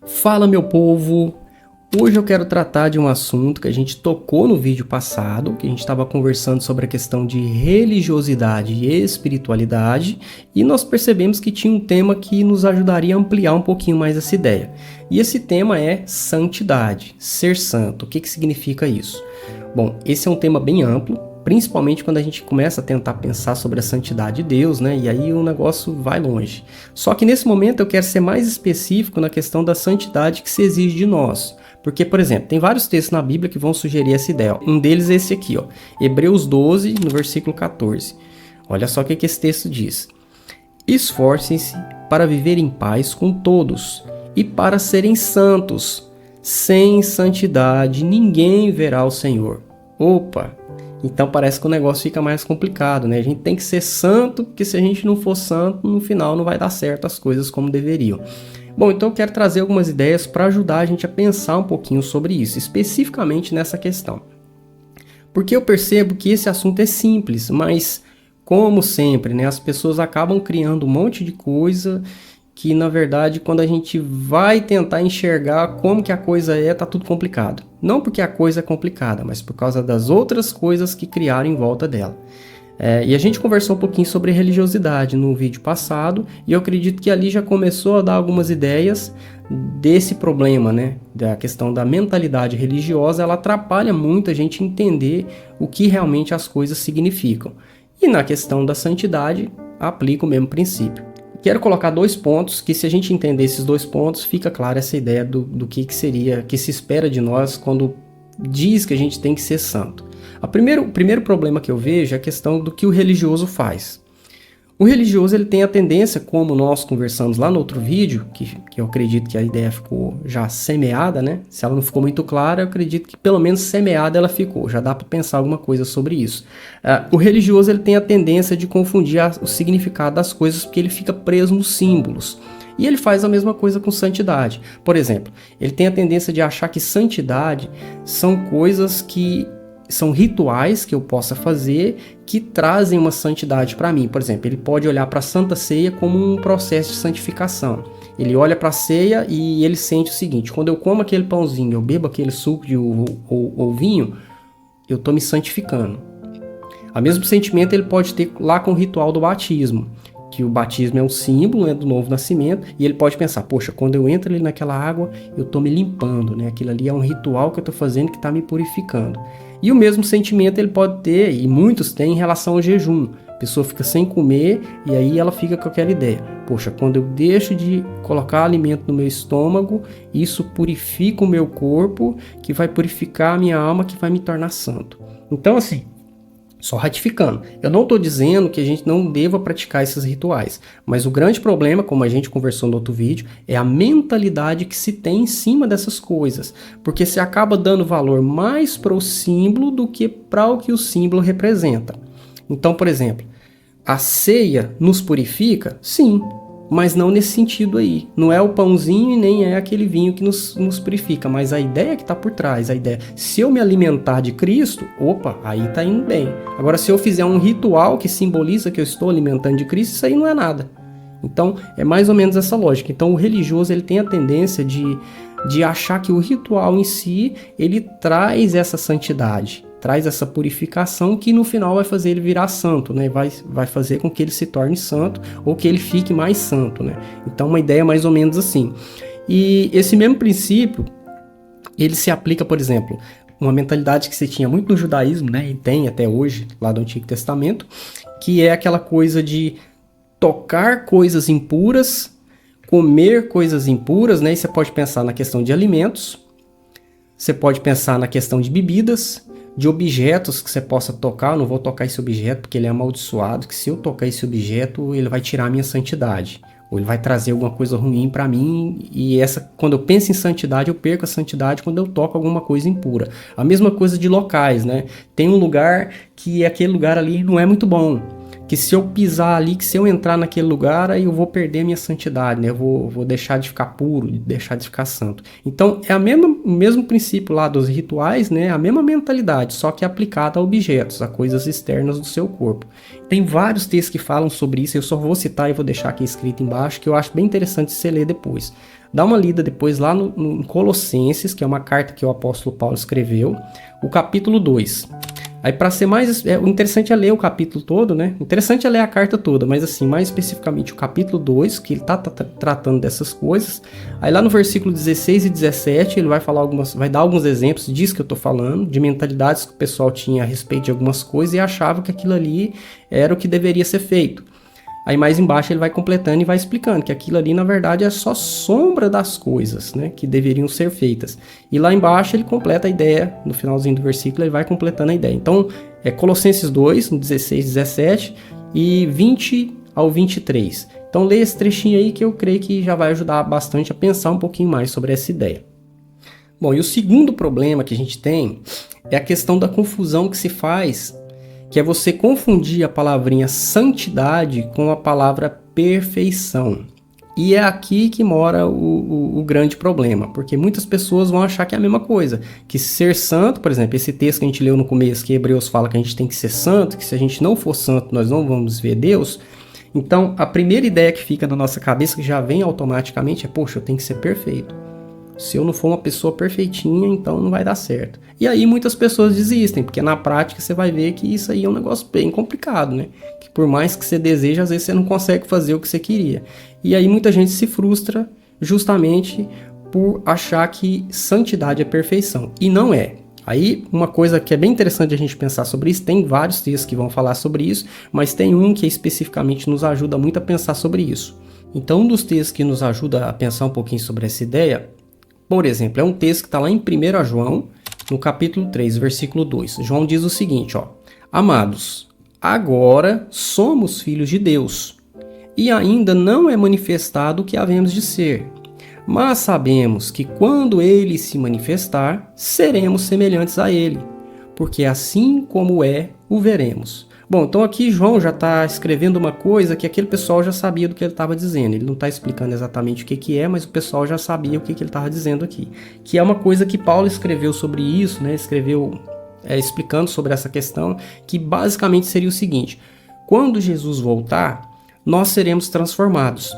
Fala, meu povo! Hoje eu quero tratar de um assunto que a gente tocou no vídeo passado, que a gente estava conversando sobre a questão de religiosidade e espiritualidade, e nós percebemos que tinha um tema que nos ajudaria a ampliar um pouquinho mais essa ideia. E esse tema é santidade, ser santo. O que significa isso? Bom, esse é um tema bem amplo, principalmente quando a gente começa a tentar pensar sobre a santidade de Deus, né? E aí o negócio vai longe. Só que nesse momento eu quero ser mais específico na questão da santidade que se exige de nós. Porque, por exemplo, tem vários textos na Bíblia que vão sugerir essa ideia. Um deles é esse aqui, ó, Hebreus 12, no versículo 14. Olha só o que esse texto diz. Esforcem-se para viver em paz com todos e para serem santos. Sem santidade ninguém verá o Senhor. Opa! Então parece que o negócio fica mais complicado, né? A gente tem que ser santo, porque se a gente não for santo, no final não vai dar certo as coisas como deveriam. Bom, então eu quero trazer algumas ideias para ajudar a gente a pensar um pouquinho sobre isso, especificamente nessa questão. Porque eu percebo que esse assunto é simples, mas como sempre, né, as pessoas acabam criando um monte de coisa que, na verdade, quando a gente vai tentar enxergar como que a coisa é, tá tudo complicado. Não porque a coisa é complicada, mas por causa das outras coisas que criaram em volta dela. E a gente conversou um pouquinho sobre religiosidade no vídeo passado, e eu acredito que ali já começou a dar algumas ideias desse problema, né? Da questão da mentalidade religiosa, ela atrapalha muito a gente entender o que realmente as coisas significam. E na questão da santidade, aplica o mesmo princípio. Quero colocar dois pontos que, se a gente entender esses dois pontos, fica clara essa ideia do que seria, que se espera de nós quando diz que a gente tem que ser santo. O primeiro problema que eu vejo é a questão do que o religioso faz. O religioso ele tem a tendência, como nós conversamos lá no outro vídeo, que eu acredito que a ideia ficou já semeada, né? Se ela não ficou muito clara, eu acredito que pelo menos semeada ela ficou. Já dá para pensar alguma coisa sobre isso. O religioso ele tem a tendência de confundir o significado das coisas porque ele fica preso nos símbolos. E ele faz a mesma coisa com santidade. Por exemplo, ele tem a tendência de achar que santidade são coisas que são rituais que eu possa fazer que trazem uma santidade para mim. Por exemplo, ele pode olhar para a Santa Ceia como um processo de santificação. Ele olha para a ceia e ele sente o seguinte: quando eu como aquele pãozinho, eu bebo aquele suco de ou vinho, eu estou me santificando. O mesmo sentimento ele pode ter lá com o ritual do batismo, que o batismo é um símbolo, né, do novo nascimento, e ele pode pensar, poxa, quando eu entro ali naquela água, eu estou me limpando, né? Aquilo ali é um ritual que eu estou fazendo que está me purificando. E o mesmo sentimento ele pode ter, e muitos têm, em relação ao jejum. A pessoa fica sem comer e aí ela fica com aquela ideia, poxa, quando eu deixo de colocar alimento no meu estômago, isso purifica o meu corpo, que vai purificar a minha alma, que vai me tornar santo. Então, assim, só ratificando, eu não estou dizendo que a gente não deva praticar esses rituais, mas o grande problema, como a gente conversou no outro vídeo, é a mentalidade que se tem em cima dessas coisas, porque se acaba dando valor mais para o símbolo do que para o que o símbolo representa. Então, por exemplo, a ceia nos purifica? Sim, mas não nesse sentido aí. Não é o pãozinho e nem é aquele vinho que nos purifica, mas a ideia que está por trás, a ideia, se eu me alimentar de Cristo, opa, aí está indo bem. Agora, se eu fizer um ritual que simboliza que eu estou alimentando de Cristo, isso aí não é nada. Então, é mais ou menos essa lógica. Então, o religioso ele tem a tendência de achar que o ritual em si, ele traz essa santidade, traz essa purificação que no final vai fazer ele virar santo, né? Vai fazer com que ele se torne santo ou que ele fique mais santo, né? Então, uma ideia mais ou menos assim. E esse mesmo princípio, ele se aplica, por exemplo, uma mentalidade que se tinha muito no judaísmo, né? E tem até hoje, lá do Antigo Testamento, que é aquela coisa de tocar coisas impuras, comer coisas impuras, né? E você pode pensar na questão de alimentos, você pode pensar na questão de bebidas, de objetos que você possa tocar. Eu não vou tocar esse objeto porque ele é amaldiçoado, que se eu tocar esse objeto, ele vai tirar a minha santidade, ou ele vai trazer alguma coisa ruim para mim, e quando eu penso em santidade, eu perco a santidade quando eu toco alguma coisa impura. A mesma coisa de locais, né? Tem um lugar que aquele lugar ali não é muito bom, que se eu pisar ali, que se eu entrar naquele lugar, aí eu vou perder a minha santidade, né? Eu vou deixar de ficar puro, deixar de ficar santo. Então, é o mesmo princípio lá dos rituais, né? A mesma mentalidade, só que aplicada a objetos, a coisas externas do seu corpo. Tem vários textos que falam sobre isso, eu só vou citar e vou deixar aqui escrito embaixo, que eu acho bem interessante você ler depois. Dá uma lida depois lá no Colossenses, que é uma carta que o apóstolo Paulo escreveu, o capítulo 2. Aí, para ser mais... o interessante é ler o capítulo todo, né? O interessante é ler a carta toda, mas assim, mais especificamente o capítulo 2, que ele tá tratando dessas coisas. Aí lá no versículo 16 e 17, ele vai dar alguns exemplos disso que eu tô falando, de mentalidades que o pessoal tinha a respeito de algumas coisas e achava que aquilo ali era o que deveria ser feito. Aí mais embaixo ele vai completando e vai explicando que aquilo ali, na verdade, é só sombra das coisas, né, que deveriam ser feitas. E lá embaixo ele completa a ideia, no finalzinho do versículo ele vai completando a ideia. Então, é Colossenses 2, no 16, 17 e 20 ao 23. Então, leia esse trechinho aí que eu creio que já vai ajudar bastante a pensar um pouquinho mais sobre essa ideia. Bom, e o segundo problema que a gente tem é a questão da confusão que se faz, que é você confundir a palavrinha santidade com a palavra perfeição. E é aqui que mora o grande problema, porque muitas pessoas vão achar que é a mesma coisa, que ser santo, por exemplo, esse texto que a gente leu no começo, que Hebreus fala que a gente tem que ser santo, que se a gente não for santo nós não vamos ver Deus. Então, a primeira ideia que fica na nossa cabeça, que já vem automaticamente, é, poxa, eu tenho que ser perfeito. Se eu não for uma pessoa perfeitinha, então não vai dar certo. E aí muitas pessoas desistem, porque na prática você vai ver que isso aí é um negócio bem complicado, né? Que por mais que você deseje, às vezes você não consegue fazer o que você queria. E aí muita gente se frustra justamente por achar que santidade é perfeição. E não é. Aí uma coisa que é bem interessante a gente pensar sobre isso, tem vários textos que vão falar sobre isso, mas tem um que especificamente nos ajuda muito a pensar sobre isso. Então um dos textos que nos ajuda a pensar um pouquinho sobre essa ideia, por exemplo, é um texto que está lá em 1 João, no capítulo 3, versículo 2. João diz o seguinte, ó: Amados, agora somos filhos de Deus, e ainda não é manifestado o que havemos de ser. Mas sabemos que quando ele se manifestar, seremos semelhantes a ele, porque assim como é, o veremos. Bom, então aqui João já está escrevendo uma coisa que aquele pessoal já sabia do que ele estava dizendo. Ele não está explicando exatamente o que é, mas o pessoal já sabia o que ele estava dizendo aqui. Que é uma coisa que Paulo escreveu sobre isso, né? Escreveu explicando sobre essa questão, que basicamente seria o seguinte: quando Jesus voltar, nós seremos transformados.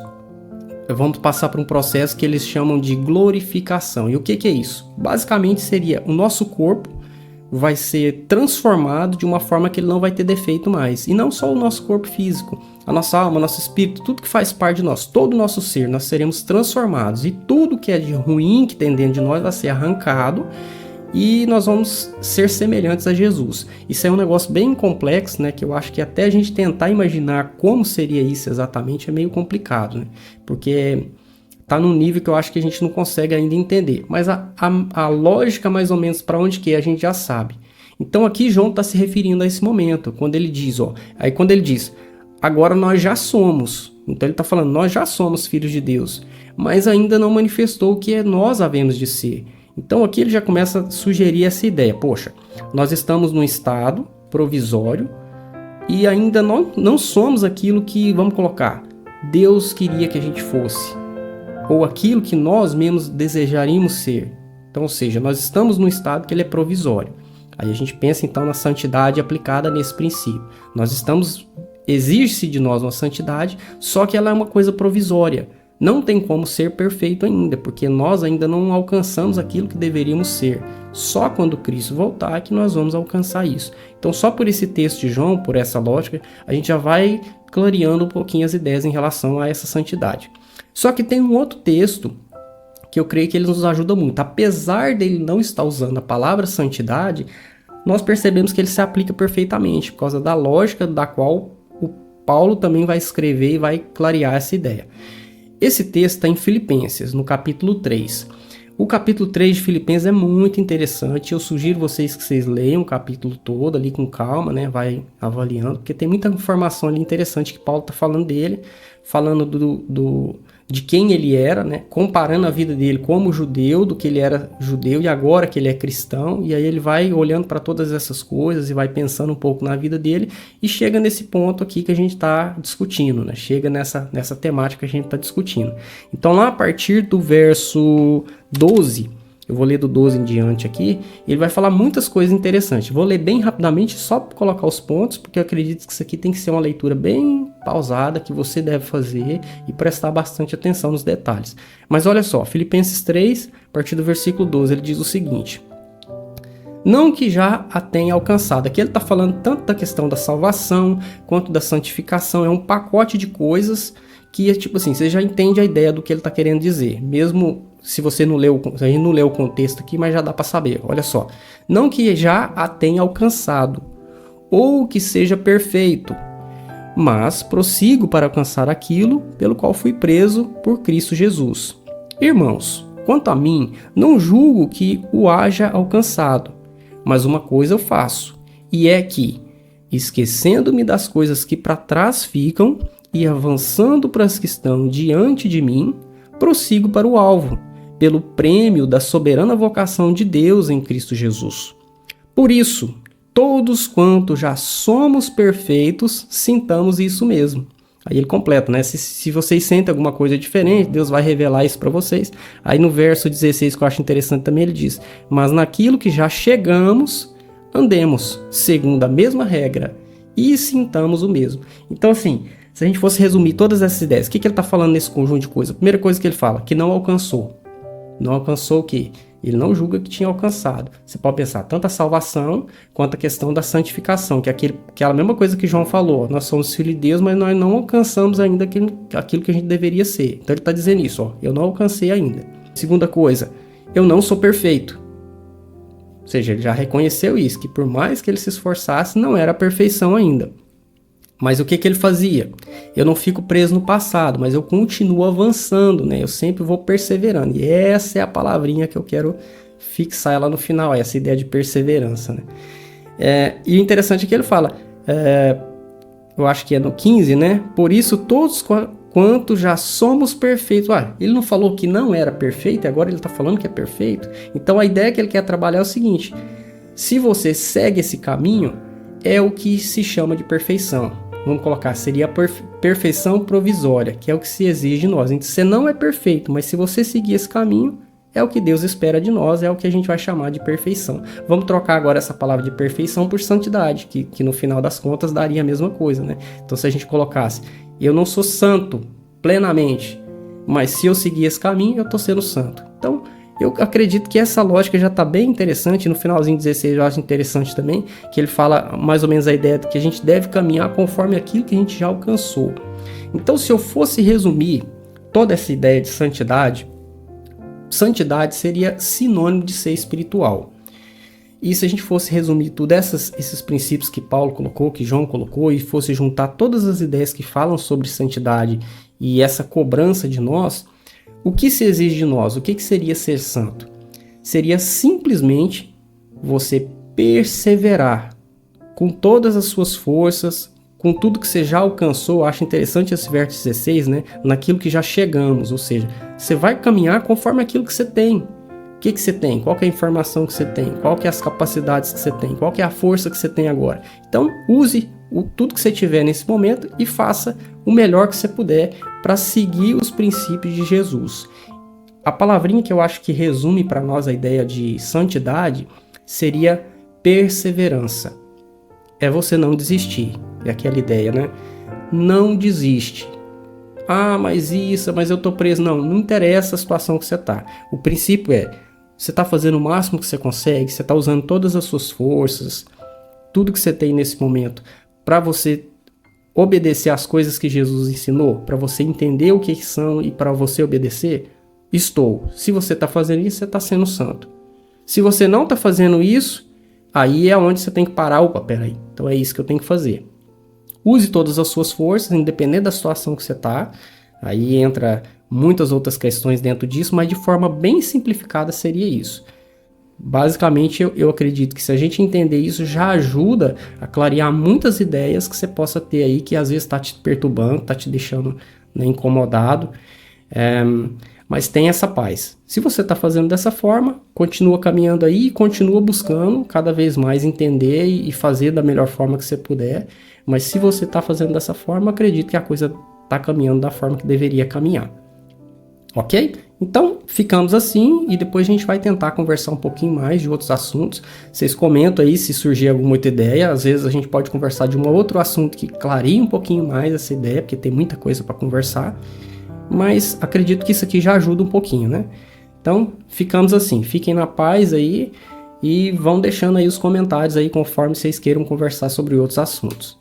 Vamos passar por um processo que eles chamam de glorificação. E o que é isso? Basicamente seria o nosso corpo vai ser transformado de uma forma que ele não vai ter defeito mais. E não só o nosso corpo físico, a nossa alma, nosso espírito, tudo que faz parte de nós, todo o nosso ser, nós seremos transformados. E tudo que é de ruim que tem dentro de nós vai ser arrancado e nós vamos ser semelhantes a Jesus. Isso é um negócio bem complexo, né? Que eu acho que até a gente tentar imaginar como seria isso exatamente é meio complicado, né? Porque tá num nível que eu acho que a gente não consegue ainda entender. Mas a lógica mais ou menos para onde que é, a gente já sabe. Então aqui João está se referindo a esse momento, quando ele diz, quando ele diz, agora nós já somos. Então ele está falando, nós já somos filhos de Deus, mas ainda não manifestou o que nós havemos de ser. Então aqui ele já começa a sugerir essa ideia. Poxa, nós estamos num estado provisório e ainda não somos aquilo que, vamos colocar, Deus queria que a gente fosse, ou aquilo que nós mesmos desejaríamos ser. Então, ou seja, nós estamos num estado que ele é provisório. Aí a gente pensa então na santidade aplicada nesse princípio. Exige-se de nós uma santidade, só que ela é uma coisa provisória. Não tem como ser perfeito ainda, porque nós ainda não alcançamos aquilo que deveríamos ser. Só quando Cristo voltar que nós vamos alcançar isso. Então, só por esse texto de João, por essa lógica, a gente já vai clareando um pouquinho as ideias em relação a essa santidade. Só que tem um outro texto que eu creio que ele nos ajuda muito. Apesar dele não estar usando a palavra santidade, nós percebemos que ele se aplica perfeitamente, por causa da lógica da qual o Paulo também vai escrever e vai clarear essa ideia. Esse texto está em Filipenses, no capítulo 3. O capítulo 3 de Filipenses é muito interessante. Eu sugiro vocês que vocês leiam o capítulo todo ali com calma, né? Vai avaliando, porque tem muita informação ali interessante que Paulo está falando dele, falando de quem ele era, né? Comparando a vida dele como judeu, do que ele era judeu e agora que ele é cristão. E aí ele vai olhando para todas essas coisas e vai pensando um pouco na vida dele e chega nesse ponto aqui que a gente está discutindo, né? Chega nessa temática que a gente está discutindo. Então lá a partir do verso 12, eu vou ler do 12 em diante aqui, ele vai falar muitas coisas interessantes. Vou ler bem rapidamente só para colocar os pontos, porque eu acredito que isso aqui tem que ser uma leitura bem pausada que você deve fazer e prestar bastante atenção nos detalhes. Mas olha só, Filipenses 3, a partir do versículo 12, ele diz o seguinte: não que já a tenha alcançado. Aqui ele está falando tanto da questão da salvação quanto da santificação. É um pacote de coisas que, tipo assim, você já entende a ideia do que ele está querendo dizer. Mesmo se você não leu, a gente não leu o contexto aqui, mas já dá para saber. Olha só. Não que já a tenha alcançado, ou que seja perfeito, mas prossigo para alcançar aquilo pelo qual fui preso por Cristo Jesus. Irmãos, quanto a mim, não julgo que o haja alcançado. Mas uma coisa eu faço, e é que, esquecendo-me das coisas que para trás ficam e avançando para as que estão diante de mim, prossigo para o alvo, pelo prêmio da soberana vocação de Deus em Cristo Jesus. Por isso, todos quanto já somos perfeitos, sintamos isso mesmo. Aí ele completa, né? Se vocês sentem alguma coisa diferente, Deus vai revelar isso para vocês. Aí no verso 16, que eu acho interessante também, ele diz: mas naquilo que já chegamos, andemos segundo a mesma regra e sintamos o mesmo. Então, assim, se a gente fosse resumir todas essas ideias, o que ele está falando nesse conjunto de coisas? A primeira coisa que ele fala, que não alcançou. Não alcançou o quê? Ele não julga que tinha alcançado. Você pode pensar tanto a salvação quanto a questão da santificação, que é aquela mesma coisa que João falou. Nós somos filhos de Deus, mas nós não alcançamos ainda aquilo que a gente deveria ser. Então ele está dizendo isso, ó, eu não alcancei ainda. Segunda coisa, eu não sou perfeito. Ou seja, ele já reconheceu isso, que por mais que ele se esforçasse, não era a perfeição ainda. Mas o que ele fazia? Eu não fico preso no passado, mas eu continuo avançando, né? Eu sempre vou perseverando. E essa é a palavrinha que eu quero fixar ela no final, essa ideia de perseverança, né? E o interessante é que ele fala, eu acho que é no 15, né? Por isso todos quanto já somos perfeitos. Ele não falou que não era perfeito e agora ele está falando que é perfeito? Então a ideia que ele quer trabalhar é o seguinte: se você segue esse caminho, é o que se chama de perfeição. Vamos colocar, seria a perfeição provisória, que é o que se exige de nós. Então, você não é perfeito, mas se você seguir esse caminho, é o que Deus espera de nós, é o que a gente vai chamar de perfeição. Vamos trocar agora essa palavra de perfeição por santidade, que no final das contas daria a mesma coisa, né? Então, se a gente colocasse, eu não sou santo plenamente, mas se eu seguir esse caminho, eu estou sendo santo. Então, eu acredito que essa lógica já está bem interessante. No finalzinho 16 eu acho interessante também, que ele fala mais ou menos a ideia de que a gente deve caminhar conforme aquilo que a gente já alcançou. Então, se eu fosse resumir toda essa ideia de santidade, santidade seria sinônimo de ser espiritual. E se a gente fosse resumir tudo esses princípios que Paulo colocou, que João colocou, e fosse juntar todas as ideias que falam sobre santidade e essa cobrança de nós, o que se exige de nós? O que seria ser santo? Seria simplesmente você perseverar com todas as suas forças, com tudo que você já alcançou. Eu acho interessante esse verso 16, né? Naquilo que já chegamos, ou seja, você vai caminhar conforme aquilo que você tem. O que você tem? Qual que é a informação que você tem? Qual que é as capacidades que você tem? Qual que é a força que você tem agora? Então, use tudo que você tiver nesse momento e faça o melhor que você puder para seguir os princípios de Jesus. A palavrinha que eu acho que resume para nós a ideia de santidade seria perseverança. É você não desistir. É aquela ideia, né? Não desiste. Mas eu tô preso. Não interessa a situação que você tá. O princípio é, você tá fazendo o máximo que você consegue, você tá usando todas as suas forças, tudo que você tem nesse momento, para você obedecer às coisas que Jesus ensinou, para você entender o que são e para você obedecer. Estou. Se você está fazendo isso, você está sendo santo. Se você não está fazendo isso, aí é onde você tem que parar. Opa, peraí. Então é isso que eu tenho que fazer. Use todas as suas forças, independente da situação que você está. Aí entra muitas outras questões dentro disso, mas de forma bem simplificada seria isso. Basicamente, eu acredito que se a gente entender isso, já ajuda a clarear muitas ideias que você possa ter aí, que às vezes está te perturbando, está te deixando, né, incomodado. Mas tem essa paz. Se você está fazendo dessa forma, continua caminhando aí e continua buscando cada vez mais entender e fazer da melhor forma que você puder. Mas se você está fazendo dessa forma, acredito que a coisa está caminhando da forma que deveria caminhar. Ok? Então, ficamos assim e depois a gente vai tentar conversar um pouquinho mais de outros assuntos. Vocês comentam aí se surgir alguma outra ideia. Às vezes a gente pode conversar de um outro assunto que clareie um pouquinho mais essa ideia, porque tem muita coisa para conversar. Mas acredito que isso aqui já ajuda um pouquinho, né? Então, ficamos assim. Fiquem na paz aí e vão deixando aí os comentários aí conforme vocês queiram conversar sobre outros assuntos.